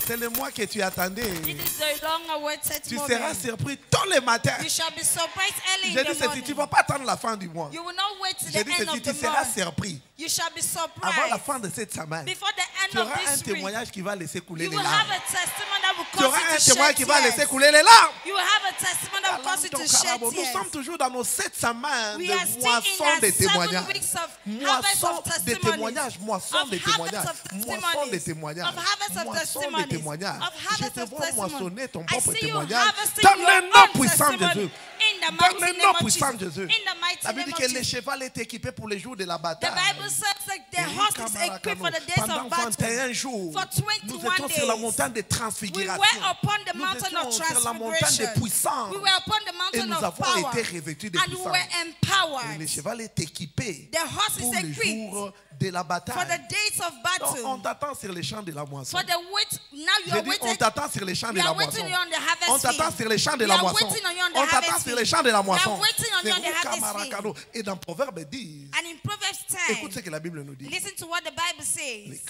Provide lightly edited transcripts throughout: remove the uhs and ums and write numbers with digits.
C'est le mois que tu attendais. It is the long-awaited Tu moment. seras surpris tous les matins. You shall be surprised early J'ai in dit the ceci, morning. tu ne vas pas attendre la fin du mois. You will not wait till J'ai the dit end ceci, of tu the seras month. surpris. You shall be Avant la surprised. fin de cette semaine, Before the tu end of auras un this week, témoignage qui va laisser couler you les will larmes. have a testimony that will Tu auras cause un you to témoignage shed qui va laisser tears. couler les larmes. You will have a testimony that will cause you to shed Nous tears. sommes toujours dans nos 7 semaines We de are still moisson in de our 7 témoignages. weeks of harvest Moisson of de testimonies. témoignages, moisson Of de témoignages, harvest of moisson de testimonies. témoignages, Of harvest of moisson de testimonies. témoignages. Of Je harvest te of vois testimonies. moissonner ton I propre see you témoignage harvesting dans your le nom own puissant de testimony. Jésus. In the Dans mighty le name nom of puissant Jesus. de Jésus. In the mighty Ça veut name dire of que le Jesus. cheval est équipé pour les jours de la The bataille. Bible says that the horse is equipped for the days Pendant of battle. 21 jours, For nous 21 étions sur la days, montagne de we transfiguration. were upon the Nous mountain of étions sur la montagne de transfiguration. puissance. We were upon the Et mountain nous of avons power. été revêtus de And we puissance. were Et empowered. le cheval est équipé The horse pour is les equipped jours de la for the bataille. days of Donc, on battle. t'attend sur les champs de la moisson. For the wait, now you J'ai are dit, on waiting. t'attend sur les champs de We la are moisson. waiting on the harvest On t'attend field. sur les champs de We la are moisson. waiting on you on the On t'attend harvest sur les field. champs de la We moisson. are waiting on you on the Veruca harvest Maracano. field. Et dans Proverbe 10, And in Proverbs écoute 10, ce que la Bible nous dit. listen to what the Bible Les says.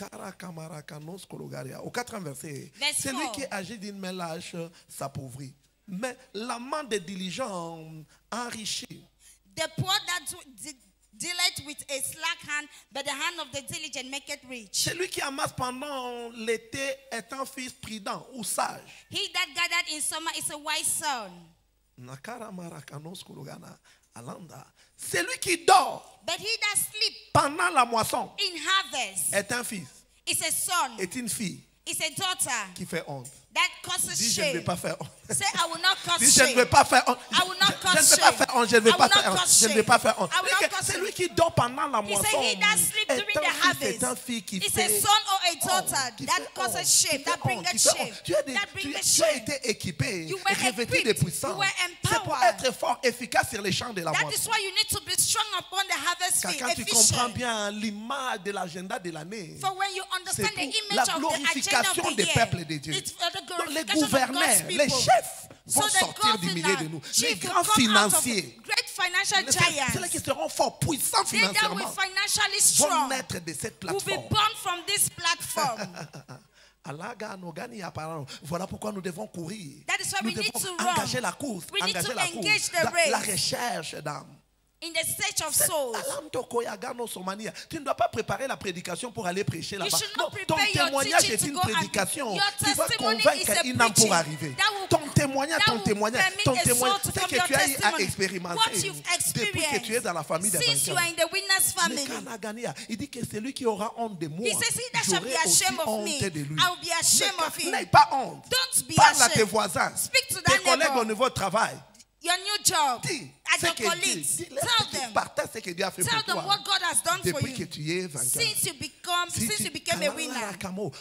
Caracamarakanos Kologaria. Au 4e verset. Verse Celui 4. qui agit d'une main lâche s'appauvrit. Mais la main des diligents enrichit. The poor that delight with a slack hand, but the hand of the diligent maketh rich. Celui qui amasse pendant l'été est un fils prudent ou sage. He that gathered in summer is a wise son. Nakara Marakanos Kologana. Alanda. Celui qui dort But he that sleep pendant la moisson in harvest est un fils, is a son, est une fille is a daughter qui fait honte. that causes Dis, je ne vais shame. pas faire honte. Say, I will not cause Dis, je ne shame. vais pas faire honte. I will not Je ne cause vais pas shame. faire honte. Je ne vais I pas will faire not honte. cause Je ne vais shame. pas faire honte. I will not Dis que cause celui shame. qui dort pendant la He moisson said, he that sleep during the est un harvest fils qui is fait a son or a daughter honte, qui that fait causes honte, shame, qui that fait honte, bringeth qui fait shame, honte. that Tu bringeth as shame. été équipé, You were revêtu de equipped. puissance. You were C'est pour empowered. être fort, efficace sur les champs de la That moisson. is why you need to be strong upon the harvest Car field, quand tu comprends efficient. bien l'image de l'agenda de l'année, For when you c'est understand the pour image la of the agenda glorification of the des year, peuples de Dieu. it's for the Donc, les glorification of God's gouverneurs, les people. chefs So vont the sortir du milieu de nous. governor, Les chief will grands come out of financiers, great financial ceux-là giants. qui seront forts, puissants They that will financièrement, financially vont strong naître de cette will be plateforme. born from this platform. Voilà pourquoi nous devons courir. That is why Nous we need devons to run. engager la course, We need engager to la engage course, the race. la recherche d'âme. In the search of souls. Tu ne dois pas préparer la prédication pour aller prêcher You là-bas. should Non, not ton prepare your témoignage teaching est to une go and- prédication Your qui va testimony convaincre is a une âme pour preaching arriver. that will- Ton témoignage, that will permit ton a témoignage, soul to c'est come que your tu as eu à testimony. expérimenter What you've depuis que tu es dans la famille des since you vainqueurs. are in the winner's Mais family. Kanagania, il dit que celui qui aura honte de moi, He says, he that shall be j'aurai aussi ashamed of honte me, de lui. I will be ashamed Mais of him. n'aie pas honte. Don't be Parle à tes ashamed. voisins, Speak to tes that collègues neighbor. au niveau de travail. Your new job. Dis At ce your que colleagues. Dieu, Tell them. partage ce que Dieu a fait Tell pour them toi. what God has done for Depuis que you. tu es vainqueur. Since you became a winner.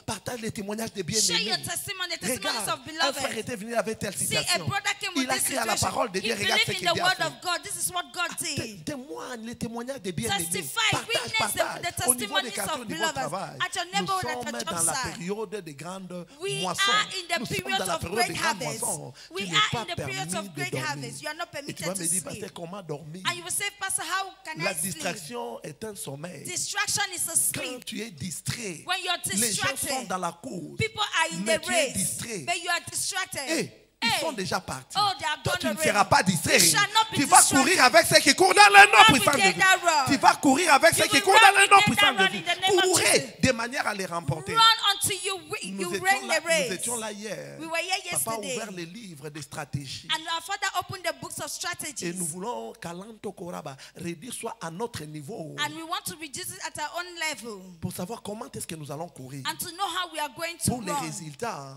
Partage les témoignages de Share bien-aimés. your testimony, the testimonies Regarde, of un frère beloved. était venu avec telle See, a situation. brother came with Il a this crié à la situation. parole de He Dieu. Regarde ce believed que in the Dieu a word fait. of God. This is what God did. Témoigne les témoignages de bien-aimés. Testify, Partage, witness partage. the Au niveau des testimonies quartiers, of au niveau du beloved. travail. At your Nous neighborhood, at sommes your job dans la site. période des grandes We moissons. are in the Nous sommes period dans la of période great des grandes harvest. moissons. We Tu n'es are pas in the period permis of de great dormir. harvest. You are not Et tu permitted vas to me dire, sleep. pasteur, comment dormir? And you will say, Pastor, how can La I sleep? distraction est un sommeil. Distraction is a Quand sleep. tu es distrait, When you're les gens sont distracted, dans la course. people are in Mais the tu es race, distrait. but you are distracted. Et ils sont déjà partis. Oh, they are Toi, gone tu ne already. seras pas distrait. You shall not be Tu vas distracted. courir avec ceux qui courent dans le nom Run puissant de with them Dieu. that run. Tu vas courir avec ceux You qui will courent run dans le with nom them puissant that de run Dieu. in the name of Courez Jesus. de manière à les remporter. Run until you Nous reign the race. étions là hier. We were here Papa a yesterday. ouvert les livres de stratégie. And our father opened the books of Et strategies. nous voulons qu'Alanto Koraba réduire soit à notre niveau And we want to reduce it at our own level. pour savoir comment est-ce que nous allons courir And to know how we are going to pour les run. résultats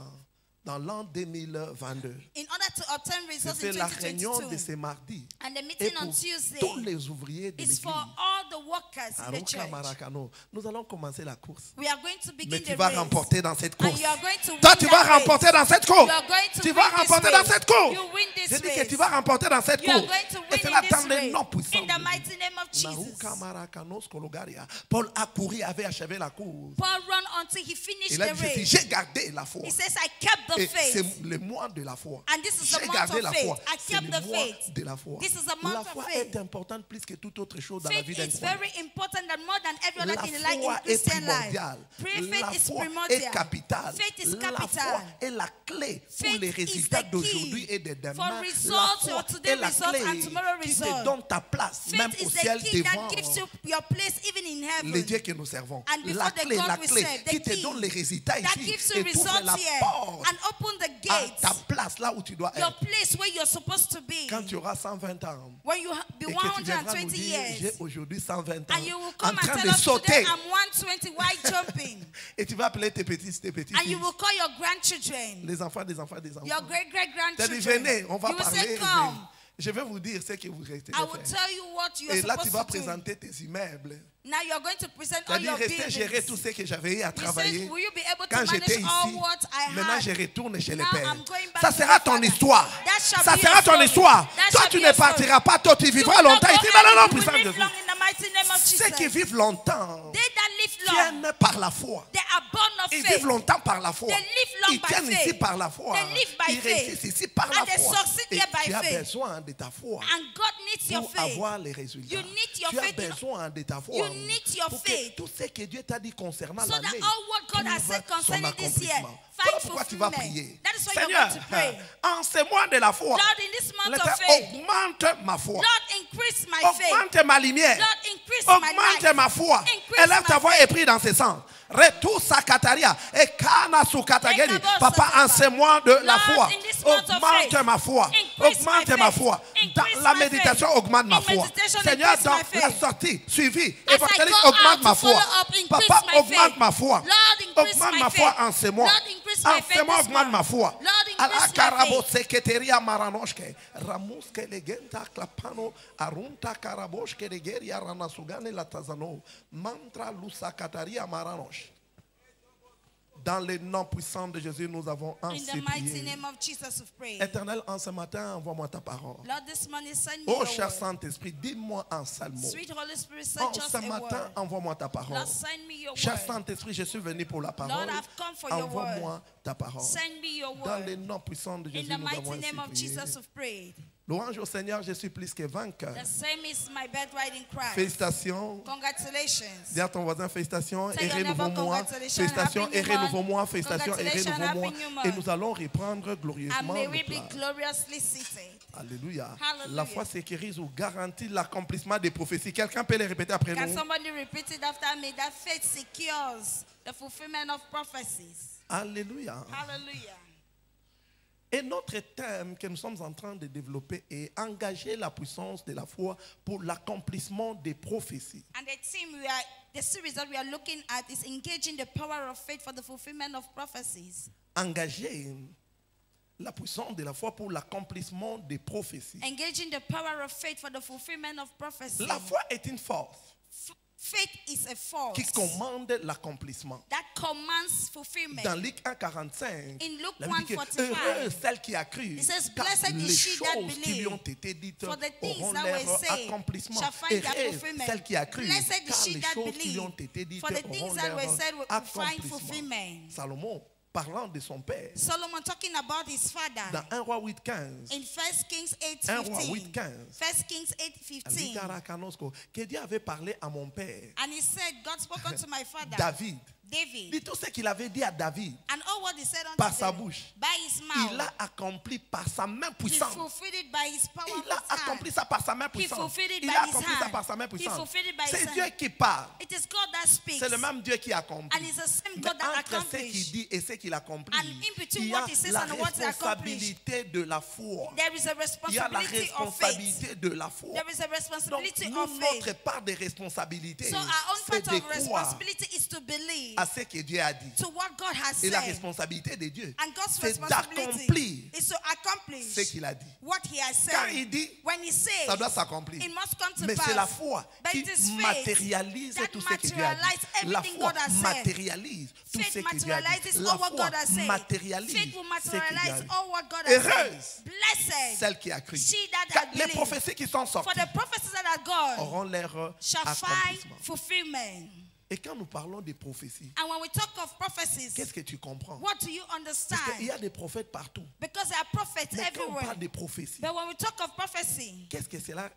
dans l'an 2022. In order to obtain results C'est in la réunion de 2022. ce mardi. And the Et meeting pour on Tuesday tous les ouvriers de is l'église. for all the workers in the Aroka church. Marakano. Nous allons commencer la course. We are going to begin Mais tu the vas race. remporter dans cette And course. you are going to Toi, win tu that vas race. remporter dans cette course. You are going to Tu win vas this remporter race. dans cette course. You win this Je dis que race. tu vas remporter dans cette You are course. going to win Et cela in dans this le way. nom puissant In the de mighty name of Jesus. Naruka Marakanos Kologaria. Paul a couru, avait achevé la course. Paul ran until he finished Il a the dit, race. j'ai gardé la foi. He says, I kept the Et faith. c'est le mois de la foi. And this is the J'ai month gardé of la faith. foi. I C'est kept le the mois faith. de la foi. This is the month La of foi faith. est importante plus que toute autre chose dans la Faith vie d'un is croyant. very important and more than every other La thing in life in foi est Christian life. primordiale. Faith La is foi est primordial. capitale. Faith is La foi capital. est la clé pour Faith les is résultats the key d'aujourd'hui et de demain. for La results foi or today's est la results and clé tomorrow's qui te results. donne ta place, même Faith au is ciel the key that devant gives you your place even in heaven. le Dieu que nous servons. And before La the clé, God la we clé serve, the qui te key donne les résultats that ici gives you et t'ouvre results la here porte and open the à gates. ta place là où tu dois Your être. place where you're supposed to be. Quand tu auras 120 ans When you be et que tu viendras nous 120 dire j'ai years. aujourd'hui 120 ans And you will en come and train tell de us today sauter I'm 120 while jumping. et tu vas appeler tes petits And you filles, will call your grandchildren, les enfants des enfants des enfants. your great great Tu as dit grandchildren. venez, on va You will parler. say come. Je vais vous dire ce que vous restez I will de faire. tell you what you're Et là tu supposed vas to do. présenter tes immeubles. Now you're going to present Tu as all dit your rester gérer tout buildings. ce que j'avais eu à You said, travailler. will you be able Quand to j'étais manage all ici, what I maintenant had? je retourne chez les Now pères. I'm going back Ça to sera my ton father. histoire. That shall Ça be sera your ton story. histoire. That Toi shall tu be ne your story. partiras pas, toi tu You vivras will not longtemps go ici dans le nom anywhere. You puissant will de live Jésus. long in the mighty name of Ceux qui Jesus. vivent longtemps They that live long, tiennent par la foi. they are born of Ils faith. vivent longtemps par la foi. They live long Ils by tiennent ici faith. par la foi. They live by Ils faith. réussissent ici par And la they foi. succeed Et here by tu as faith. besoin de ta foi And God needs your pour faith. avoir les résultats. You need your Tu as faith in- besoin de ta foi You need your pour que faith. tout ce que Dieu t'a dit concernant So that l'année all what God has said trouve son concerning this year, accomplissement. find Voilà pourquoi tu vas fulfillment. prier. That is why you're Seigneur, going to pray. en ce mois de la foi, Lord, in this month of Lettre, faith, augmente ma foi. Lord, increase my faith. Augmente ma lumière. Lord, increase my Augmente life. ma foi. Increase Élève ta my voix et prie dans ce sens. Retour sa kataria et kana su katageni. Papa, en ce mois de la Lord, foi, in this month of augmente faith, ma foi. increase Augmente my ma faith. foi. Dans Increase la my méditation, faith. augmente ma In foi. meditation, Seigneur, increase dans my faith. la sortie, suivi, As I évangéliste, go augmente out ma to foi. follow up, increase Papa, my augmente faith. ma foi. Lord, increase Augmente my ma foi faith. en ce mois. Lord, increase my En ce faith mois, this augmente ma month. foi. Lord, increase Ala my karabo faith. seketeria maranoshke. Ramuske legenta klapano. Arunta karaboshke legeria ranasugane latazano. Mantra lusa kataria maranosh. Dans le nom puissant de Jésus, nous avons In ainsi the mighty prié. name of Jesus, we've prayed. Éternel, en ce matin, envoie-moi ta parole. Lord, this morning, send me Oh, your cher word. Saint-Esprit, dis-moi un seul mot. Sweet Holy Spirit, En send us ce a matin, word. envoie-moi ta parole. Lord, send me your Cher word. Saint-Esprit, je suis venu pour la parole. Lord, I've come for your Envoie-moi ta parole. Send me your Dans le word. nom puissant de In Jésus, the nous avons mighty ainsi name of prié. Jesus, we've prayed. Louange au Seigneur, je suis plus que vainqueur. The same is my birthright in Christ. Félicitations. Congratulations. Dis à ton voisin, félicitations Tell et your renouveau neighbor, moi. congratulations, Félicitations happy et new month. renouveau moi. Félicitations et Congratulations, renouveau moi. happy new month. Et nous allons reprendre And glorieusement may nos we be places. gloriously seated. Alléluia. Hallelujah. La foi sécurise ou garantit l'accomplissement des prophéties. Quelqu'un peut les répéter après Can nous? somebody repeat it after me? That faith secures the fulfillment of prophecies. Alléluia. Hallelujah. Et notre thème que nous sommes en train de développer est engager la puissance de la foi pour l'accomplissement des prophéties. And the series that we are looking at is engaging the power of faith for the fulfillment of prophecies. Engager la puissance de la foi pour l'accomplissement des prophéties. Engaging the power of faith for the fulfillment of prophecies. La foi est une force Faith is a force qui commande l'accomplissement. that commands fulfillment. Dans Luc 1,45, In Luke la Bible dit que 1:45, heureuse celle qui a cru, it says, car "Blessed is les she that choses qui lui ont believed, été dites for the things auront that leur were said accomplissement. shall find their Heureuse fulfillment. celle qui a cru, Blessed is car she les that choses qui lui ont believed, été dites for the auront things that leur were said will find accomplissement. fulfillment." Salomon, parlant de son père, Solomon talking about his father dans 1 roi 8,15, in 1 Kings 1 roi 8:15. 8,15, 1 Kings 8:15. que Dieu avait parlé à mon père, And he said, God spoke unto my father, David. David. Dit tout ce qu'il avait dit à David And all what he said unto par sa David, bouche, by his il mouth, a accompli par sa main he puissante. fulfilled it by his power Il of a his hand. accompli ça par sa main puissante. fulfilled it Il by a his accompli ça hand. par sa main He puissante. fulfilled it by his C'est hand. Dieu qui parle. It is God that speaks. C'est le même Dieu qui accomplit. And it's the same Mais God that entre ce accomplishes. qu'il dit et ce qu'il accomplit, And in between il y a what he says la and what he responsabilité de la foi. There is a Il y a la responsibility of faith. responsabilité de la foi. There is a Donc, responsibility nous, of faith. notre part de responsabilité, So our own c'est part de of croire. responsibility is to believe. à ce que Dieu a dit. to what God has Et la said. responsabilité de Dieu, And God's c'est responsibility d'accomplir is to accomplish ce qu'il a dit. what He has Quand said. il dit, When He says, ça doit s'accomplir. it must come to Mais pass. c'est la foi But qui it is faith matérialise that tout ce que Dieu a dit. materialize La everything foi God has said. matérialise tout Faith ce que Dieu a dit. materializes La all what foi God has said. matérialise Faith will ce que Dieu a materialize dit. all what God has said. Heureuse Blessed celle qui a cru. she that Car had les believed. prophéties qui sont For sorties the prophecies that are gone auront leur shall find accomplissement. fulfillment. Et quand nous parlons des prophéties, And when we talk of prophecies, qu'est-ce que tu comprends? what do you Parce qu'il understand? y a des prophètes partout. Because there are prophets Mais quand on everywhere. parle des prophéties, But when we talk of prophecy, qu'est-ce que cela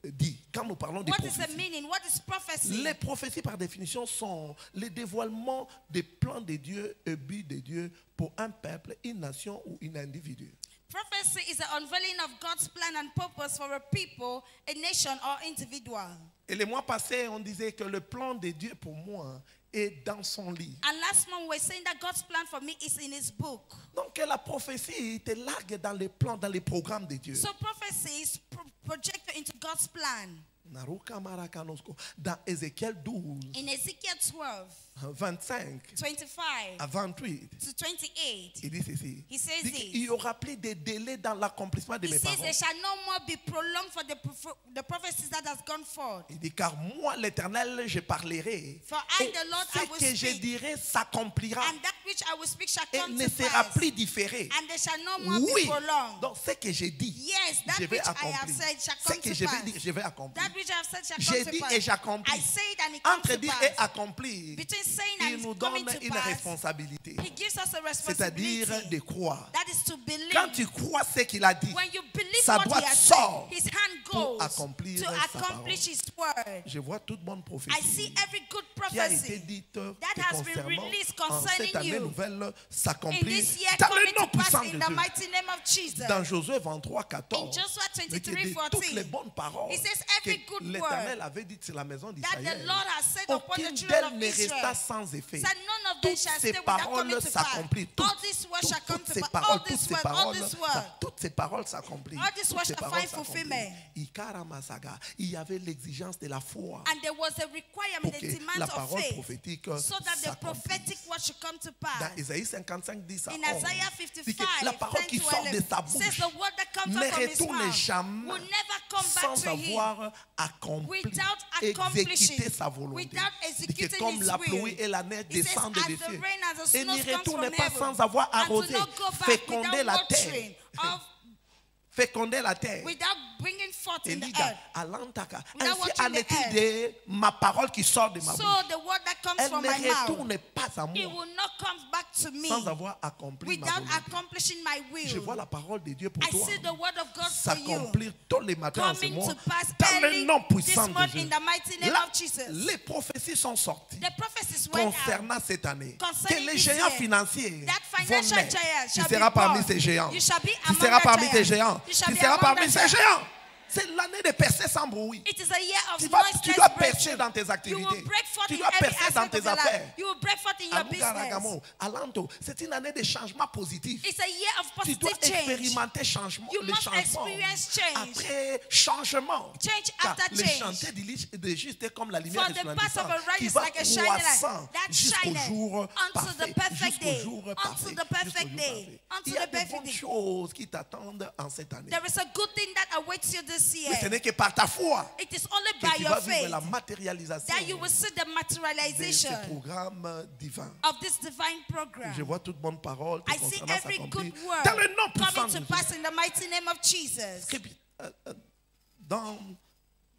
dit? Quand nous parlons des what is the prophéties, meaning? What is prophecy? les prophéties par définition sont les dévoilements des plans de Dieu et buts de Dieu pour un peuple, une nation ou un individu. Prophecy is the unveiling of God's plan and purpose for a people, a nation, or individual. Et les mois passés, on disait que le plan de Dieu pour moi est dans son livre. And last month we were saying that God's plan for me is in His book. Donc la prophétie te largue dans les plans, dans les programmes de Dieu. So prophecy is projected into God's plan. Naruka Marakanosko. Dans Ézéchiel 12, In Ezekiel 12, 25 25 à 28, to 28, il dit ceci. He says Il dit qu'il y aura plus de délais dans l'accomplissement de He mes says paroles. there shall no more be prolonged for the prophecies that has gone forth. Il dit, car moi, l'Éternel, je parlerai. For I, Et the Lord, I ce will que je speak. dirai s'accomplira And that which I will speak shall et come ne to sera pass. plus différé. And there shall no more Oui. be prolonged. Donc, ce que j'ai dit, Yes, that je vais which I have accomplir. said shall Ce come que to je vais pass. dire, je vais accomplir. That which I have said shall J'ai come dit to et pass. j'accomplis. I say it and it comes Entre to dire pass. et accomplir, Between saying il and nous coming donne to une pass, responsabilité. He gives us a C'est-à-dire responsibility. de croire. That is to believe. Quand tu crois ce qu'il a dit, When you believe sa what droite He has sort said, His hand pour goes accomplir to sa accomplish His word. je vois toute bonne I prophétie see every good qui a été prophecy dite that te has been concernant released en concerning cette année you nouvelle in s'accomplir this year dans coming le nom to pass puissant de in the Dieu. mighty name of Jesus. Dans Josué 23, 14, In Joshua mais qui 23, dit 14, toutes les bonnes paroles He says que every good l'Éternel word avait dites sur la maison that the d'Israël, Lord has said upon aucune the children d'elles of ne Israel, resta sans effet. said none of them Toutes shall ces stay without coming paroles to pass. s'accomplissent. All this word shall come Toutes to ces pass. paroles, All toutes this ces word, all paroles, this word. toutes ces paroles s'accomplissent. All this Toutes word ces shall paroles find s'accomplissent. fulfillment. Ikaramasaga. Il y avait l'exigence de la foi And there was a requirement, pour a que demand la of parole faith, prophétique so that the s'accomplisse. prophetic word should come to pass. Dans Isaïe 55, 10 à In 11, Isaiah dit que 55, la parole 10 qui to sort de 11, sa says bouche the word that comes ne out from His retourne mouth jamais will never come back sans to Him avoir accompli, without exécuté accomplishing, sa volonté. without Dit que executing comme His la will. pluie et la neige He says, descendent as des the cieux rain and the et snow n'y comes retourne from pas heaven, sans avoir and to arrosé, not go back féconder without la watering, terre, féconder la terre. without bringing forth in the Eliga, earth. Alantaka. Without Ainsi watching en the est-il de ma parole qui sort de ma So bouche. the word that comes Elle from ne my mouth, retourne pas à it moi will not come back to me sans avoir accompli ma without volonté. accomplishing my Je vois will. la parole de Dieu pour I toi see the word of God for you s'accomplir tous les matins en ce coming moment to pass dans le early nom this puissant de month Dieu. in the mighty name Là, of Jesus. les prophéties sont sorties The prophecies went out concernant cette année. Que concerning les this géants year, financiers that vont financial naître. giant Tu shall seras be parmi born. ces géants. You shall be Tu among seras the parmi tes giants. géants. You shall Tu be seras among parmi the ces giants. géants. C'est l'année de percer sans bruit. It is a year of Tu noiseless dois breakthrough. percer dans tes You activités. will break forth Tu in dois every percer dans aspect tes of your life. affaires. You will break forth in your Aluga business. Ragamo, Alanto, c'est une année de changement positif. It's a year of Tu dois positive change. expérimenter changement, You le must changement. experience change. Après changement. Change Car after le change. chanter de juste est comme la lumière For the path of resplendissante a qui righteous va like a shining light croissant that jusqu'au shineth jour unto parfait. the perfect Jusqu'au day. jour Unto parfait. the perfect Jusqu'au jour day. parfait. Unto Il y a the de perfect bonnes day. choses qui t'attendent en cette année. There is a good thing that awaits you this Mais ce year. n'est que par ta foi It is only que by tu your vas vivre faith la matérialisation that you will see the de ce materialization programme divin. of this divine program. Je vois toute bonne parole te I see concernant every s'accomplir good word dans le nom puissant coming de to Jésus. pass in the mighty name of Jesus.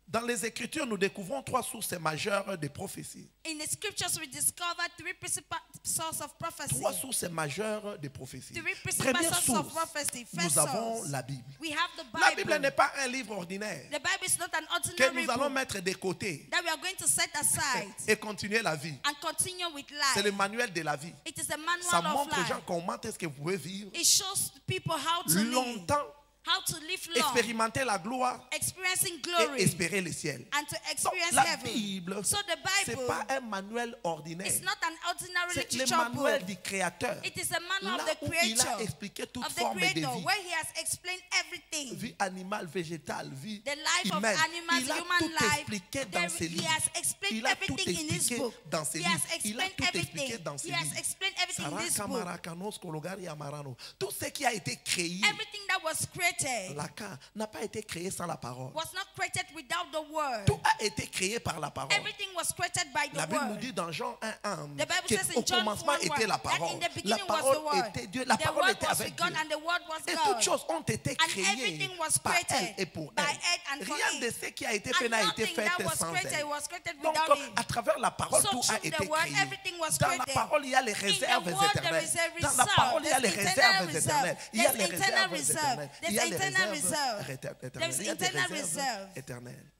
Dans les Écritures, nous découvrons trois sources majeures de prophéties. In the scriptures, we discover three principal sources of prophecy. Trois sources majeures de prophéties. Three principal Première sources of source, prophecy. nous First avons source, la Bible. we have the La Bible Bible. n'est pas un livre ordinaire The Bible is not an que ordinary nous allons book mettre de côté that we are going to set aside et continuer la vie. and continue with C'est le life. manuel de la vie. It is a Ça manual of montre aux gens life. comment est-ce que vous pouvez vivre It shows people how to live longtemps how to live long, expérimenter la gloire experiencing et glory, espérer le ciel. and to Donc, experience la heaven. Bible, So the ce n'est Bible pas un manuel ordinaire. is not an ordinary C'est le literature manuel book. du Créateur. It is a manual Là of the où il a Creator, expliqué toute of the forme de Creator, vie. where He has explained everything. Vie animale, végétale, vie The life of humaine. animals, Il a human tout life. expliqué dans ses He livres. has explained Il a tout everything in His expliqué book. dans ses He has livres. Il a explained tout expliqué everything. dans ses He has livres. explained everything in this book. Sarakamaracanos, Kologari, Amarano. Tout ce qui a été créé, Everything that was created Laka, n'a pas été créé sans la parole. was not created without the word. Tout a été créé par la parole. Everything was created by La the Bible nous word. dit dans Jean 1:1 The Bible says in qu'au John commencement 1:1 était la that parole. in the La beginning was parole the word. était Dieu. La The parole word était was avec with Dieu. God and the word was Et God. toutes choses ont été And créées everything was par created elle et pour by elle. it and for Rien de it. ce qui a été fait And n'a été nothing fait that was sans created elle. was created Donc, without it. à travers la parole, So tout a through été the word, créé. everything was Dans la created. parole, il y a les In the réserves word, there éternelles. is a Dans la reserve. parole, il y a les There's réserves internal éternelles. Il y a reserve. les There's internal réserves reserve. éternelles. Il y a There's les internal réserves reserve. éternelles. There's Il y a des internal réserves reserve. éternelles.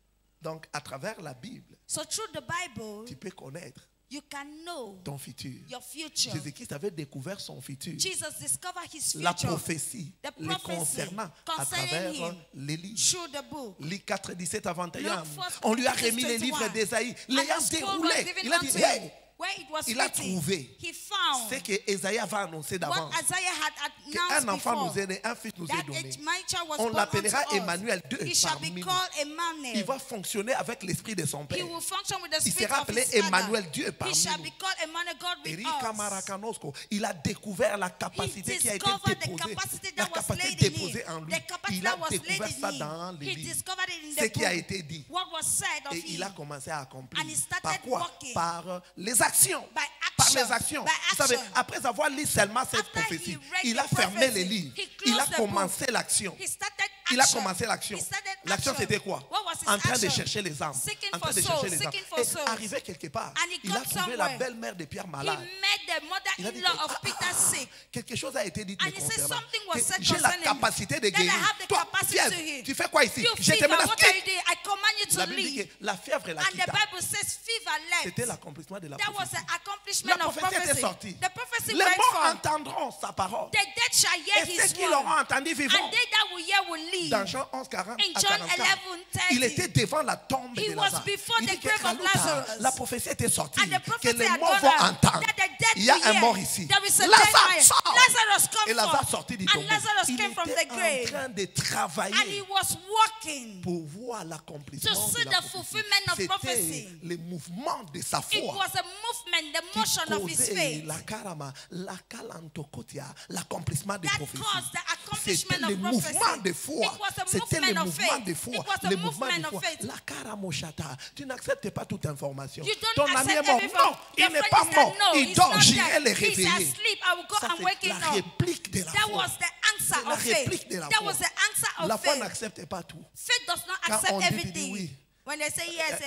Donc, à travers la Bible, So through the Bible, tu peux connaître you can know ton futur. your future. Jésus-Christ avait découvert son futur. Jesus discovered his La future prophétie The les prophecy concernant à concerning travers him les livres. through the book. Luc 4, 17 à 21. Luke 4, On lui a 17, remis les livres 21. d'Ésaïe. And L'ayant the scroll was déroulé, given il a dit, unto hey, him. Where it was il a written, trouvé he found ce que Ésaïe avait annoncé what d'avance. Isaiah had Qu'un announced enfant before. nous est né, un fils nous est That donné. a child was On born l'appellera unto us. Emmanuel, Dieu He shall parmi be nous. called Emmanuel. Il va fonctionner avec l'esprit de son He Père. will function with the Il spirit sera of appelé his father. Emmanuel, Dieu He parmi shall nous. be called Emmanuel, God with Erika us. Marakanosco, il a découvert la He capacité qui a été discovered the déposée, capacity la that was capacité laid in déposée him. en lui. The capacity Il a that was découvert laid ça in dans him. les He livres. discovered it in Ce the qui a book. été dit. What was said of Et il a him. commencé à accomplir. And he started Par quoi? walking. Par les actions. By Par action. les actions. By Vous savez, action. après avoir lu seulement cette After prophétie, he read il the a fermé prophecy, les livres. he Il a closed the commencé l'action. He started Il a action. commencé l'action. He started L'action, action. c'était quoi? What was his En train de action? chercher les âmes. Seeking En train for de souls, chercher les âmes. seeking for Et souls. arrivé quelque part, And he il a got trouvé la somewhere. belle-mère de Pierre He malade. met the Il a dit mother-in-law que, of Peter sick. quelque chose a été dit And me he said concernant. something was Que said j'ai la concerning capacité de that I guérir. have the Toi, capacity fièvre, to heal. tu fais quoi ici? You Je te fever, menace. what are you doing? I command you La to Bible dit leave. que la fièvre est la And the quitta. Bible says fever C'était left. l'accomplissement de la That was prophétie. the accomplissement La of prophétie était prophecy. sortie. The prophecy Les went morts forth. entendront sa parole. The dead shall hear Et his ceux qui word. l'auront entendu vivront. And they that will hear will live. Dans Jean 11, 40 In à John 44, 11:30, il était devant la tombe he de was Lazare. before Il the dit que grave of Kalouta, Lazarus. la prophétie était sortie, And the que prophecy les had morts gone vont out, entendre. that the dead Il y a will un hear. mort ici. There is a Lazare dead man. sort. Lazarus come Et Lazare forth. sortit du And tombeau. Lazarus Il came from était the en grave. train de And he travailler was walking pour voir l'accomplissement to see de la the prophétie. fulfillment of C'était prophecy. le mouvement de sa It foi was a movement, the motion of his causait faith la karama, la kalantokotia, l'accomplissement des that prophéties. caused the C'était accomplishment le of mouvement prophecy. de foi. It was a C'était le movement of mouvement faith. de foi. It was a Le mouvement movement de of foi. faith. La karamoshata. Tu n'acceptes pas toute information. You don't Ton accept ami est mort. everything. Non, il Your n'est friend pas is mort. dead. No, Il he's dort. not J'irai dead. le He's réveiller. asleep. I will go Ça, and c'est wake la him up. réplique de la That foi. was the answer C'est la of faith. réplique de la That foi. was the answer La of foi faith. n'accepte pas tout. Faith does not Quand on accept dit, tu dis everything. oui. When they say yes,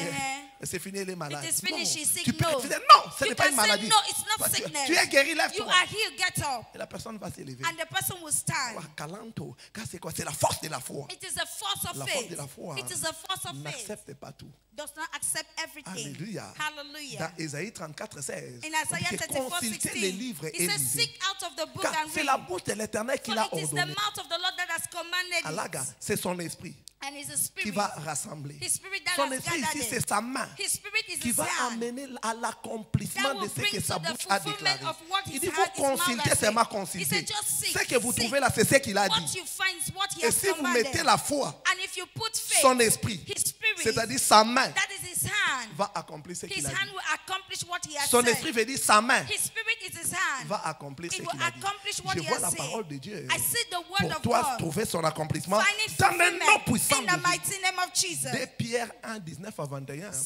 C'est fini, les malades. It is finished, Non. he's sick, Tu peux no. refuser. Non, ce You n'est pas can une say maladie. no, it's not sickness. Tu es guéri, You lève-toi. are healed, get up. Et la personne va s'élever. And the person will stand. Calanto. Car c'est quoi? C'est la force de la foi. It is a force of La force faith. de la foi It is a force of faith. n'accepte pas tout. Does not accept everything. Alléluia. Hallelujah. Dans Ésaïe 34, 16, In on dit Isaiah que 34, consultez 16, les livres it et says, lisez. seek out of the book Car and c'est read. la bouche de l'Éternel qui For l'a it is the ordonné. mouth of the Lord that has commanded Alaga, it. c'est son esprit And it's a qui spirit. va rassembler. His spirit that Son has esprit gathered ici, it. c'est sa main His spirit is qui his va hand. amener à l'accomplissement That de will ce bring que to sa the bouche a fulfillment déclaré. of what Il his dit, heart, vous his mouth consultez has seulement said. consulter. He said, just seek, Ce que vous seek. trouvez là, c'est ce qu'il a What dit. you find is what he Et has si vous commanded. mettez la foi, And if you put faith, son esprit, his spirit, c'est-à-dire sa main, that is his hand. va accomplir ce His qu'il a hand dit. will accomplish what he has Son said. esprit veut dire sa main His spirit is his hand. va accomplir ce It qu'il will a dit. accomplish what Je he vois has la said. parole de Dieu I see the word pour of toi God. trouver son accomplissement Finding dans le nom fulfillment puissant in de the Jésus. mighty name of Jesus. 2 Pierre 1, 19 à 21. 2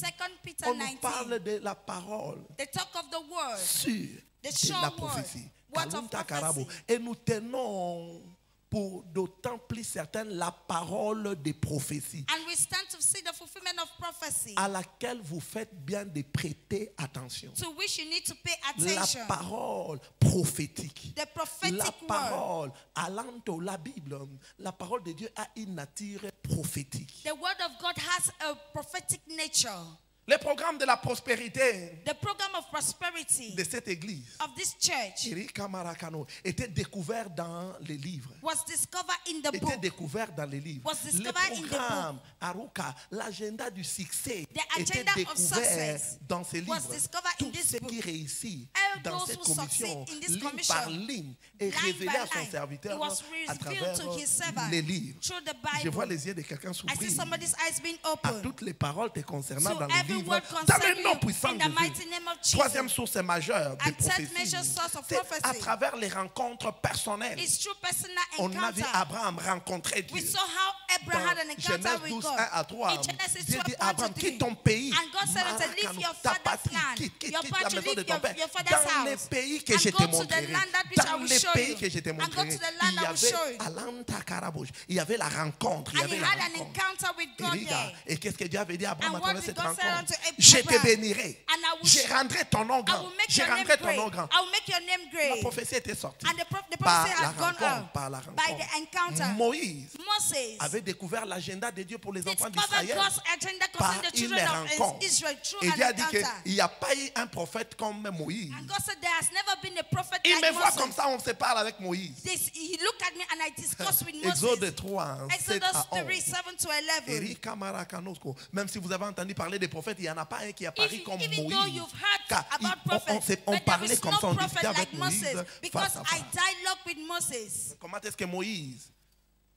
Peter On nous 19. parle de la parole The talk of the word. sûre The de sure la word. prophétie. Word of Kalunta prophecy. Karabo. Et nous tenons pour d'autant plus certaines la parole des prophéties And we stand to see the fulfillment of prophecy, à laquelle vous faites bien de prêter attention. to which you need to pay La attention. parole prophétique. The prophetic La word. parole, Alanto, la Bible, la parole de Dieu a une nature prophétique. The word of God has a prophetic nature. Le programme de la prospérité the program of prosperity de cette église of this church Erika Marakano, était découvert dans les livres. was discovered in the Était book. découvert dans les livres. Was Le discovered in the programme Aruka, l'agenda du succès The était agenda of découvert success dans ces was livres. discovered in Tout this ce book. qui réussit All dans those cette who commission, succeed in this ligne commission, par ligne, est line révélé by à son line, serviteur it was à revealed travers to his servant les livres. through the Je vois Bible. les yeux de quelqu'un I see s'ouvrir somebody's eyes being à opened toutes les paroles te concernant to dans les every livres, word dans concerning le nom you puissant in de the mighty Jésus. name of Jesus. Troisième source majeure des And third prophéties, major source of c'est à prophecy travers les rencontres personnelles. is through personal On a vu encounter. Abraham rencontrer We Dieu. saw how Abraham had an Dans encounter Genèse with 12, God. 1 à 3, In Genesis Dieu 12, dit 1 à Abraham, to quitte 3. ton pays, And God said unto him, leave Marakano, your ta father's patrie, land, quitte your la part to maison de leave ton your père, father's dans les house, pays que and je go te to the montrerai, land that which I dans will les show pays you, que je te and go montrerai, to the land il y I will show avait you. Alanta Karabouche, il y avait la rencontre, il y And he avait la had an rencontre. encounter with God there. Et qu'est-ce que Dieu avait dit à Abraham And à what travers did cette God say rencontre? unto Je te Abraham? bénirai, And I will je rendrai ton nom I grand, will make je your name rendrai ton great. nom grand. I will make your name La great. prophétie était sortie And the par prophecy la had gone rencontre, out par la by the rencontre. encounter. Moïse Moses avait découvert l'agenda de Dieu pour les enfants discovered d'Israël God's agenda par concerning the une children rencontre. of Israel through Et an Dieu a dit encounter. qu'il n'y a pas eu un prophète comme Moïse. And God said there has never been a prophet Il me like voit comme Moses. ça, on se parle avec Moïse. He looked at me and I discussed with Exode Moses. 3, 7 Exodus à 3, 11. 7 to 11. Erika Marakanosko. Même si vous avez entendu parler des prophètes, il n'y en a pas un qui apparaît comme Even though Moïse. you've heard Car about on prophets, but there parlait is comme no ça, on prophet discutait avec like Moïse Moses because face à I face. dialogue with Moses. Comment est-ce que Moïse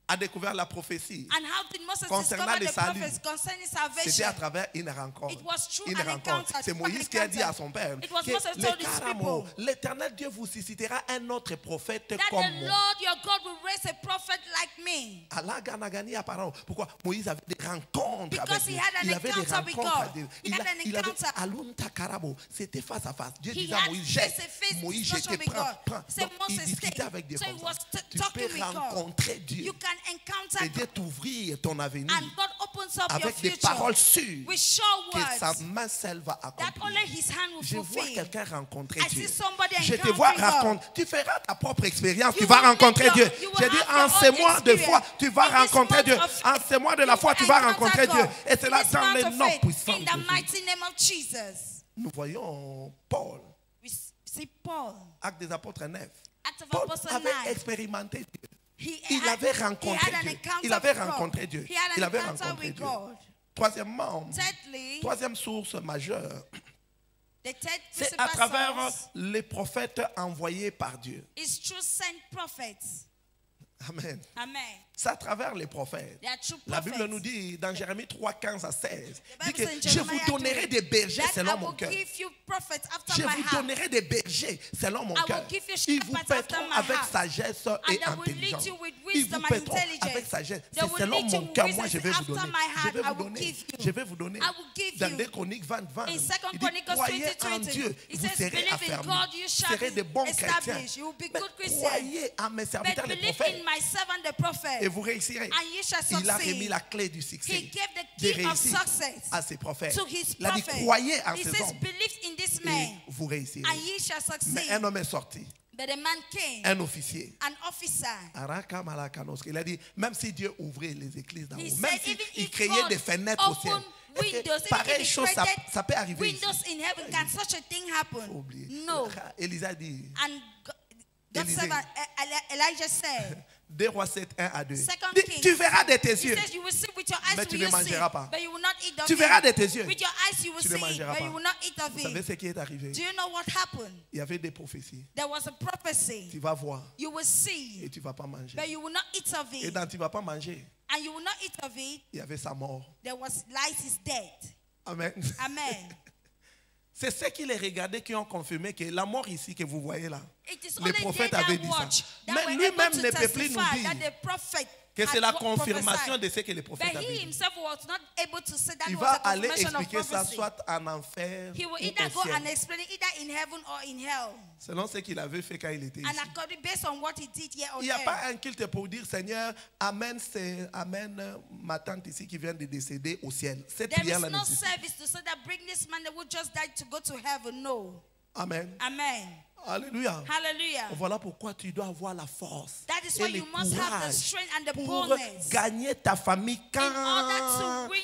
a découvert la prophétie? And how did Moses Concernant discover le the salut, prophets concerning C'était salvation? à travers une rencontre. It was through Une an rencontre. encounter, C'est through Moïse an qui a dit encounter. à son père It was que Moses le told his caramo, people l'Éternel Dieu vous suscitera un autre prophète That comme the moi. Lord your God will raise a prophet like me. Allah Ganagani apparent. Pourquoi? Moïse avait des rencontres Because avec he Dieu. had an Il avait des encounter with rencontres God. avec Dieu. He had an Il avait encounter. Alunta Karabo. C'était face à face. Dieu He disait à had Moïse, jette. face-to-face Moïse, je discussion te with prends. God. Prends. So Donc, il Moses discutait stayed. avec Dieu So he comme ça. was Tu talking peux with God. rencontrer Dieu You can encounter et Dieu God. t'ouvrir ton avenir And God opens up your avec des future paroles sûres with sure que sa words main seule va that accomplir. only his hand will Je vois fulfill. quelqu'un rencontrer I see Dieu. somebody Je te vois encountering God. raconter. Tu feras ta propre expérience. You Tu vas will make rencontrer your- Dieu. you will J'ai dit, have your en ce own mois de foi, tu vas experience. In this rencontrer month Dieu. of- En ce mois de la foi, tu You vas will rencontrer encounter Dieu. God. Et c'est là In this dans month le of nom faith, puissant in de the Jésus. mighty name of Jesus. Nous voyons Paul, We see Paul. Acte des Apôtres 9. Acts of Paul Apostles avait 9. expérimenté Dieu. He Il had- avait he rencontré had an Dieu. encounter Il avait with God. rencontré Dieu. He had an Il avait encounter rencontré with Dieu. God. Troisièmement, Thirdly, troisième source majeure, the third c'est à principal travers source les prophètes envoyés par Dieu. is through sent prophets. Amen. Amen. C'est à travers les prophètes. They are true La prophets. Bible nous dit dans Jérémie 3, 15 à 16, The dit Bible que says in je Jeremiah vous donnerai 3, des bergers that selon I mon will cœur. give you prophets after Je my vous heart. donnerai des bergers selon mon I will cœur. give you Ils vous shepherds after paîtront my avec heart. sagesse And et they will lead intelligence. you with Ils vous wisdom and paîtront intelligence. avec sagesse. They C'est will selon lead you mon with cœur. wisdom. Moi, je vais vous After donner. my heart, Je vais I vous will donner. give you. Je vais vous donner. I will give Dans you. 2 Chroniques 20, 20, In 2 il dit, Chronicles croyez 20, en Dieu, it vous says, serez believe in affermis. God, you Vous shall serez be de bons chrétiens. established. You will be Mais good Christians. croyez à mes But serviteurs les believe prophètes in my servant the prophet. et vous réussirez. And you shall Il a succeed. remis la clé du succès, He gave the de key of réussir success à ses prophètes. to his Il a dit, prophet. croyez en He ces says, hommes believe in this et man, vous réussirez. and ye shall Mais succeed. un homme est sorti, But the man came, un officier. an officer. Araka Malakanos. Il a dit, même si Dieu ouvrait les églises d'en He haut, said, même even s'il if créait God des fenêtres au ciel, open est-ce que windows, even pareille if he chose, ça created peut arriver ici? windows in heaven, can such a thing happen? Faut oublier. No. Élisa dit, And God Élisée. said, Elijah said, 2 Rois 7, 1 à 2. Second Dit, Kings. tu verras de tes He yeux. says, you will see with your eyes, Mais tu will ne you see, mangeras pas. but you will not eat of Tu it. verras de tes yeux. With your eyes, you will Tu ne see, mangeras but pas. you will not eat of Vous savez it. ce qui est arrivé? Do you know what happened? Il y avait des prophéties. There was a prophecy. Tu vas voir You will et see, tu ne vas pas manger. but you will not eat of Et it. dans tu ne vas pas manger, And you will not eat of it. il y avait sa mort. There was lies his death. Amen. Amen. C'est ceux qui les regardaient qui ont confirmé que la mort ici que vous voyez là, It is les only they prophètes avaient that dit ça. watch that Mais were lui-même able ne to peut plus nous testify dire that the prophet que c'est had la confirmation prophesied. de ce que les prophètes But avaient he dit. himself was not able to say that Il was va a aller confirmation of expliquer ça prophecy. soit en enfer He will ou either go au ciel, and explain it either in heaven or in hell. selon ce qu'il avait fait quand il était And ici. according based on what he did here on Il n'y a earth. pas un culte pour dire Seigneur, amène ma tante ici qui vient de décéder au ciel. Cette There prière is là no n'existe pas. service to say that bring this man that who just died to go to heaven. No. Amen. Amen. Alléluia. Hallelujah. Voilà pourquoi tu dois avoir la force That is et why le you must have the courage strength and the pour boldness gagner ta famille in order to quand win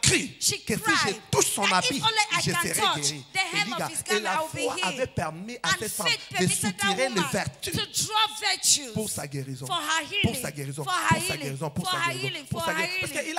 cru She que si cried je touche son that habit, if only I je can serai touch guéri. the hem of his Et garment, la I will be foi healed. avait permis à And cette femme faith de permitted that soutirer les woman vertus to draw virtues pour sa guérison. for her Pour healing, sa guérison. for her Pour sa healing, guérison. Pour for sa her guérison. healing, Pour for sa her guérison. Parce healing. qu'il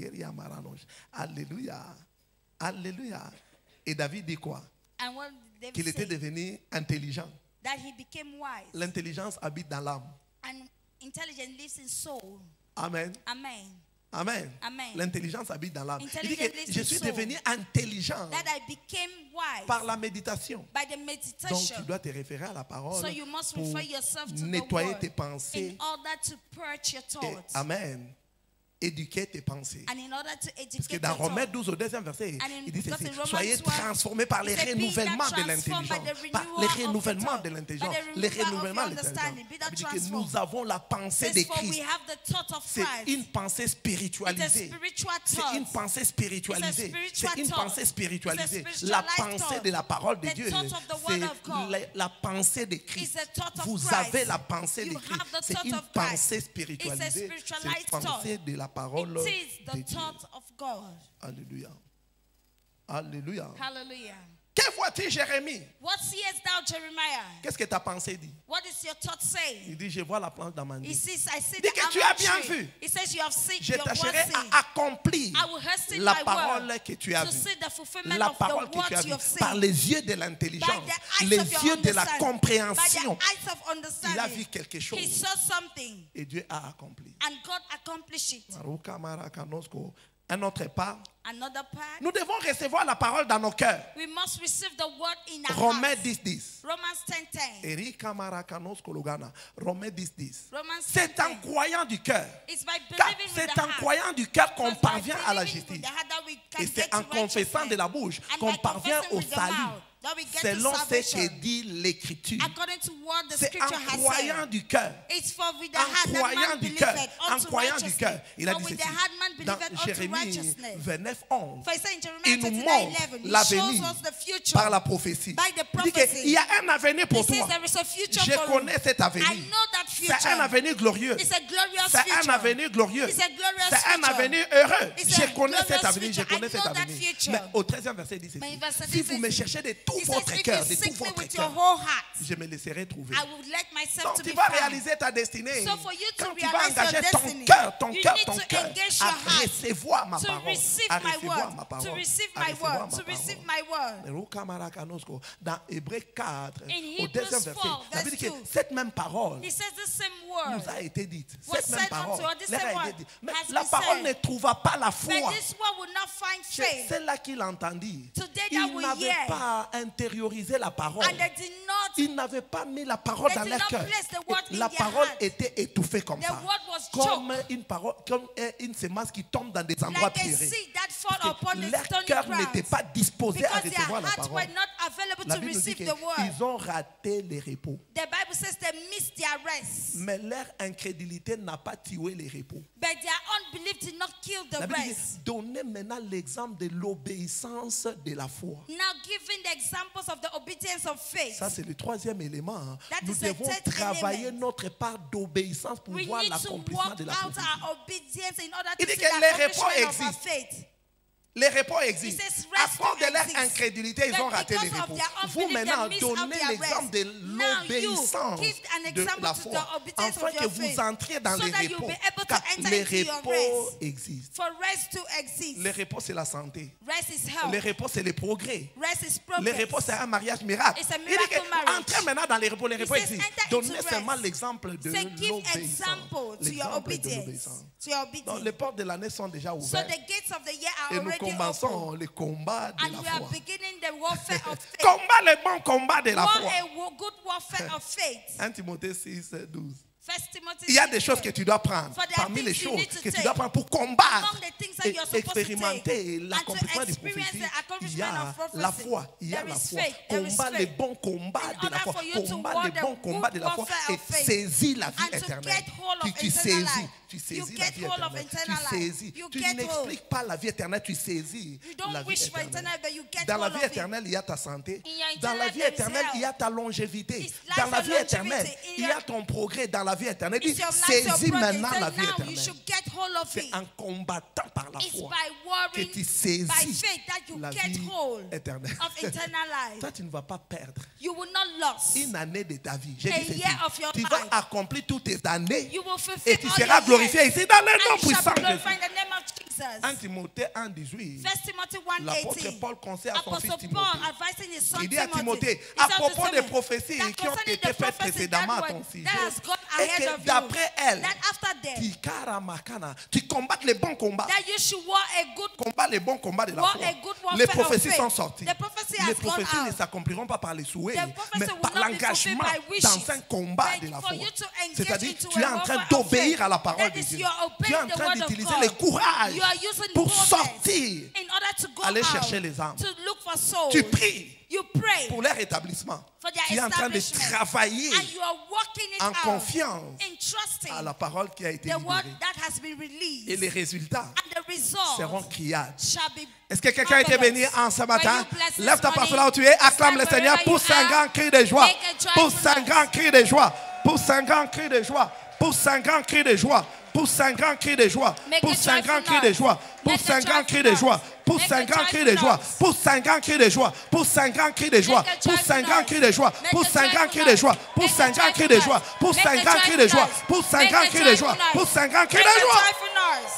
Alléluia. Alléluia. Et David dit quoi? And what did David Qu'il était say? devenu intelligent. that he became wise. L'intelligence habite dans l'âme. And intelligence lives in soul. Amen. Amen. Amen. Amen. L'intelligence habite dans l'âme. Il dit que Intelligence lives je in suis soul. devenu intelligent That I became wise par la méditation. by the Donc meditation. tu dois te référer à la parole So you must pour refer yourself to the nettoyer tes word pensées. in order to purge your Et, thoughts. amen. Éduquer tes pensées. And in order to Parce que educate dans your Romains thoughts. 12 au deuxième verset, And in- il dit because ceci, in Romans soyez 12, transformés par les it said, be renouvellements thou de transformed by l'intelligence. the Par renewal les of your renouvellements thought. de By l'intelligence. the Les renewal of renouvellements your de understanding. l'intelligence. Be thou Ça veut dire que transformed. nous avons la pensée Says, de for we Christ. have the thought of C'est Christ. une pensée It's a spiritualisée. spiritual C'est une thought. pensée spiritualisée. It's a C'est une spiritual pensée thought. spiritualisée. It's a La spiritualized pensée thought. de la parole de The Dieu, thought of the c'est word of God. la pensée de Christ. It's the thought of Vous Christ. avez la pensée de You Christ. have the C'est thought une of Christ. pensée It's a spiritualisée. C'est spiritualized une pensée thought. de la parole It is de the Dieu. thought of God. Alléluia. Alléluia. Hallelujah. Que vois-tu, Jérémie? What seest thou, Jeremiah? Qu'est-ce que ta pensée dit? What is your thought saying? Il dit, je vois la plante He d'amandine. says, I see Dis the que tu almond as bien tree. vu. He says, you have seen Je your word tâcherai seen. à accomplir I will hasten la my parole word que tu as to vue. see the fulfillment La of parole the que word tu as you vue have seen. par les yeux de By l'intelligence, the eyes les of your yeux de la understanding. compréhension. By the eyes of Il a understanding. vu quelque chose He saw something et Dieu a accompli. and God accomplished it. Un autre part, Another part, nous devons recevoir la parole dans nos cœurs. we must receive the word in our Romains hearts. 10:10. Romans 10:10. Erika Marakanos Kologana. Romains 10:10. Romans C'est en 10:10. croyant du cœur. It's by Car believing with c'est the en heart. croyant du cœur qu'on It's by parvient à la believing with justice. the heart that we can Et get c'est en to confessant de la righteousness. bouche And qu'on by parvient confessing au with the salut. mouth that we get to Selon ce que salvation. dit l'Écriture. According to what the C'est scripture en has croyant said. du cœur. It's for with the En heart that croyant man du cœur. believeth En unto croyant du cœur. righteousness. Il a For dit with the ceci. heart man Dans believeth unto Jérémie righteousness. 29:11. For he said in Il Jeremiah nous 29:11, montre he shows l'avenir us the future par la prophétie. by the Il dit prophecy. qu'il y a un avenir He pour says toi. there is a future Je for connais you. cet I avenir. know that future. C'est un avenir glorieux. It's a glorious C'est un future. avenir glorieux. It's a glorious C'est un future. avenir heureux. It's Je a connais cet glorious avenir. Je future. connais I cet know that avenir. future. Mais au 13e verset, il dit Mais ceci. verse 13 Si vous me says, cherchez de tout He votre says, if cœur, you de tout seek me votre with your cœur, whole heart, je me laisserai trouver. I will let myself Donc to tu be vas found. réaliser ta destinée. So for you to Quand tu vas realize your engager ton destiny, cœur, ton you cœur, need ton to cœur engage à your heart recevoir ma to parole. receive À my recevoir word, ma to parole. receive À my recevoir word, ma to receive parole. my word. Dans Hébreux 4, In au deuxième Hebrews verset, 4, la Bible dit verse que 2. cette même parole He says the same word. nous a été dite. Was Cette même said parole unto us, this leur same a word été dite. Mais has la been parole said. ne trouva pas la But foi. this one will not find faith. C'est là qu'il entendit. Today that Ils we n'avaient hear. pas intériorisé la parole. And they did not, Ils n'avaient pas mis la parole They dans did leur not cœur. place the word Et in la their parole heart. était étouffée comme the ça. word was Comme choked. une parole, comme une semence qui tombe dans des endroits Like a pierreux. seed that fall Parce upon que the leur stony cœur ground. n'était pas disposé à Because their recevoir la hearts were parole. not available La to Bible nous dit receive the word. qu'ils ont raté les repos. The Bible says they missed their rest. Mais leur incrédulité n'a pas tué les repos. But their unbelief did not kill the La Bible dit, rest. donnez maintenant l'exemple de l'obéissance de la foi. Now giving the examples of the obedience of faith. Ça, c'est le troisième élément. hein. That Nous is the devons third travailler element. notre part d'obéissance pour We voir need to l'accomplissement walk de la out prophétie. our obedience in order Il to dit see que the les repos accomplishment of our existent. faith. Les repos existent. says À rest cause de leur exists. incrédulité, ils ont But raté les because of repos. their Vous unbelief, maintenant, they miss out donnez their l'exemple rest. de Now l'obéissance you give an de example la to foi, the obedience afin of que your vous faith, entriez dans so les that you'll repos. be able to Car enter les into your repos rest. existent. For rest to exist. Les repos, c'est la santé. Rest is Les health. repos, c'est le progrès. Rest is Les progress. repos, c'est un mariage miracle. It's a Il dit miracle que marriage. entrez maintenant dans les repos. Les He repos says, existent. enter Donnez into seulement rest. l'exemple de Say, give l'obéissance. example to your L'exemple de obedience. l'obéissance. To your Donc, obedience. les portes de l'année sont déjà So ouvertes. the gates of the year are Et nous already commençons open. le combat de And we la are foi. beginning the warfare of faith. Combat le bon combat de la War foi. a good warfare of faith. 1 Timothée 6, 12. First Timothy Il y a des 6:12. choses que tu dois prendre. For there are Parmi les things you choses need to que tu take. dois prendre pour combattre Among the things that et you're supposed to expérimenter take l'accomplissement and des to experience prophéties, the il y accomplishment a of prophecy. la foi. Il y a There la is foi. faith. There is Combat faith. les bons combats In de la order foi. for you to Combat war les the bons combats good de la foi. warfare Et of faith. saisis la vie And to éternelle. get hold of Tu eternal saisis. life. Tu You saisis la get vie hold of éternelle. Tu eternal life. saisis. You Tu get hold. n'expliques pas la vie éternelle, tu saisis You don't la vie wish for éternelle. eternal, but you get Dans la hold vie of it. éternelle, il y a ta santé. In your Dans la eternal vie there is éternelle, il y a health. ta longévité. It's life Dans la and vie éternelle, longevity. In il y your- a ton progrès. Dans la vie éternelle, It's dis, your life, your saisis progress. maintenant la vie Now you éternelle. should get hold of C'est it. en combattant par la It's foi by que warring, tu by saisis faith that you la get vie hold éternelle. of eternal life. Toi, tu ne vas pas perdre You will not lose. une année de ta vie. J'ai A dit ceci. year of your Tu vas life. accomplir toutes tes années You will fulfill et tu all seras your glorifié years. ici dans le nom And you shall puissant be de Jésus. glorified in the name of Jesus. 1 Timothée 1:18. 1 Timothy L'apôtre 1:18. Paul conseille à son fils Apostle Timothée. Paul advising his son Il dit à Timothy. Timothée, He à said to propos des Timothy, prophéties that qui ont concerning été the faites prophecies précédemment à that ton were- sujet, that has gone et ahead que of you, d'après elle, that after them, tu combattes les bons combats. that you should war a good Combat les bons combats de la war foi. a good warfare Les of prophéties faith. sont sorties. The prophecy Les has gone prophéties ne out. s'accompliront pas par les souhaits, The prophecy mais will par not be l'engagement fulfilled by wishes. dans un combat But de la for foi. you to engage C'est-à-dire, into tu es a en train warfare of d'obéir faith. à la parole That de is, Dieu. you are Tu es en obeying the train word of d'utiliser God. le courage You are using pour boldness sortir, in order to go aller out, chercher les âmes. to look for souls. Tu pries You pray pour leur établissement. for their Tu es en train de establishment. travailler And you are working it en out confiance in trusting à la parole qui a été the word libérée. that has been released. Et les résultats And the results seront criables. shall be Est-ce que quelqu'un a été marvelous. béni en ce matin? Were you blessed this Lève ta parole morning? là où tu es, acclame le Stand Seigneur, wherever you pousse un are. grand cri de joie. Make a joyful Pousse un noise. grand cri de joie. Pousse un grand cri de joie. Pousse un grand cri de joie. Pousse un grand cri de joie. Make a Pousse un grand joyful cri de noise. joie. Make Pousse a un grand joyful cri de joie. noise. Pousse Make un a grand cri joyful de joie. noise. Pousse un grand cri de joie. Pousse un grand cri de joie. Make a Pousse un joyful grand cri de joie. noise. Pousse un Make a grand cri joyful de joie. noise. Pousse Make un a grand cri joyful de noise. joie. Pousse Make un a grand cri de joyful joie. noise. Pousse un Make grand a cri de joie. joyful noise. Pousse un grand cri Make de a joie. joyful noise.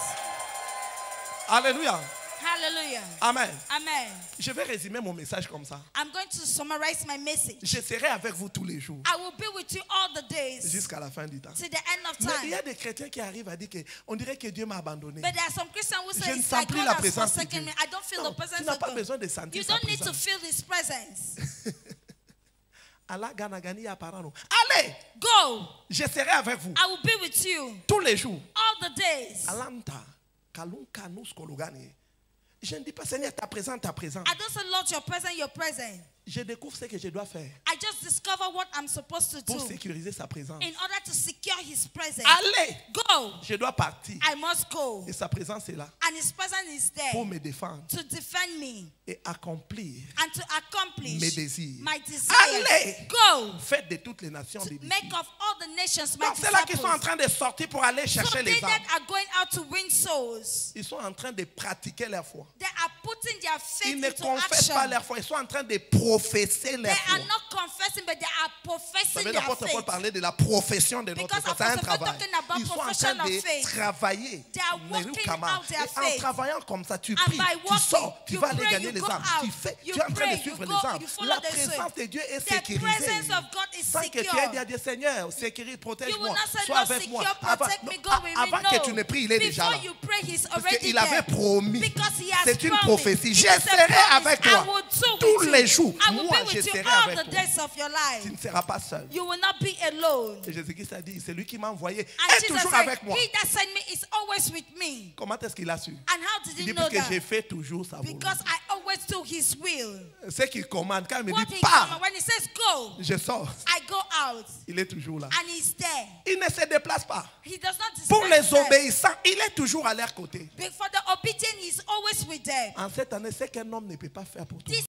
Alléluia. Hallelujah. Amen. Amen. Je vais résumer mon message comme ça. I'm going to summarize my message. Je serai avec vous tous les jours I will be with you all the days jusqu'à la fin du temps. to the end of Mais il y time. a des chrétiens qui arrivent à dire qu'on dirait que Dieu m'a abandonné. But there are some Christians who Je say ne it's sens like plus God la has présence de forsaken Dieu. me. I don't feel Non, the presence tu n'as of pas God. besoin de sentir You sa don't need to présence. feel His presence. Allah ganagani ya parano. Allez, Go. je serai avec vous I will be with you tous les jours. all the days. Alanta, kalunka nous kologani. Je ne dis pas Seigneur ta présence, ta présence. I don't say, Lord, your presence, your presence. Je découvre ce que je dois faire I just discover what I'm supposed to pour do sécuriser sa présence. in order to secure His presence. Allez, Go. je dois partir. I must go. Et sa présence est là And His presence is pour there me défendre to defend me et accomplir and to accomplish mes désirs. my desires. Allez. Go. Faites de toutes les nations des Make disciples. of all the nations my Donc c'est là qu'ils sont en disciples. train de sortir pour aller So chercher they les that âmes. are going out to win souls, Ils sont en train de pratiquer leur foi. they are putting their faith Ils ne into confessent action. pas leur foi. Ils sont en train de professer leur They foi. are not confessing, but they are Vous professing savez, their l'apôtre Paul faith. parlait de la profession de notre Because foi. C'est un Apostle Paul travail. talking about Ils sont en train profession of de faith. travailler. They are working out their Et en faith. travaillant comme ça, tu And pries, by tu walking, sors, tu you vas aller pray, gagner you les go âmes. out. Tu fais, You tu es en train pray, de suivre you les go, âmes. you follow La the présence souls. de Dieu est The sécurisée. presence of God is Sans que tu aies secure. dit à Dieu, Seigneur, sécurise, You will protège-moi, not say, sois Lord, avec moi. secure, protect me, go with me. Avant que tu ne pries, il est déjà Before là. you pray, He's Parce already qu'il avait there. promis. Because He has C'est une promised. prophétie. It Je is a serai promise. avec I toi will do tous with les you. jours. I will Moi, be je with you serai all avec the toi. days of your life. Tu ne seras pas seul. You will not be alone. Et Jésus-Christ a dit, c'est lui qui m'a envoyé. And Est Jesus toujours said, avec moi. He that sent me is always with me. Comment est-ce qu'il a su? And how did Il he dit, know parce que j'ai that? fait toujours sa volonté. Because I always do His will. Ce qu'il commande, quand il me What dit, he pars, when He says go, je sors. I go out. Il est toujours là. And He's there. Il ne se déplace pas. He does not Pour disperse les himself. obéissants, il est toujours à leur côté. But for the obedient, He's always with them. En cette année, c'est qu'un homme ne peut pas faire pour toi. This